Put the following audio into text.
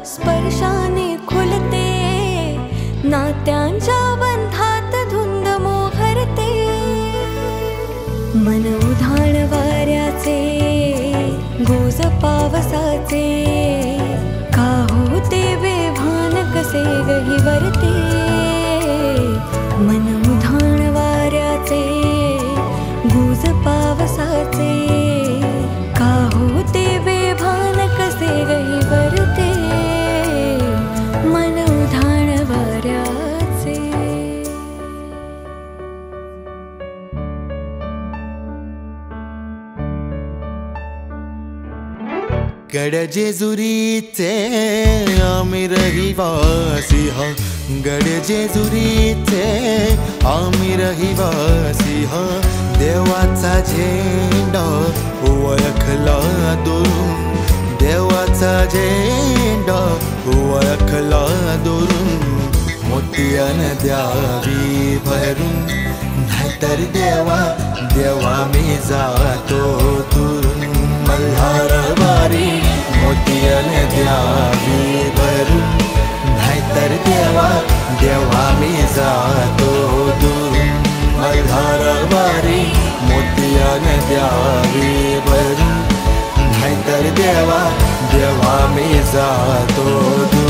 स्पर्शाने खुलते, नात्यांच्या बंधात धुंद मोहरते। मन उधाण वाऱ्याचे, गोज पावसाचे, का होते बेभान कसे गहिवरते। मन उधाण वाऱ्याचे, गोज पावसाचे, का होते बेभान कसे गहिवरते। मन उधाण वाऱ्याचे। गड जेजुरीचे आम्ही रहिवासी हा, गड जेजुरीचे आम्ही रहिवासी हा। देवाचा झेंडा ओळखला दुरून, देवाचा झेंडा ओळखला दुरून। मोतियान द्यावी भरून, नाहीतर देवा देवा मी जातो दुरून। मल्हारवारी मोतियान द्यावी भरून, नाहीतर देवा देवा मी जातो दुरून। मल्हारवारी मोतियान द्यावी भरून, नाहीतर देवा देवा मी जातो दुरून।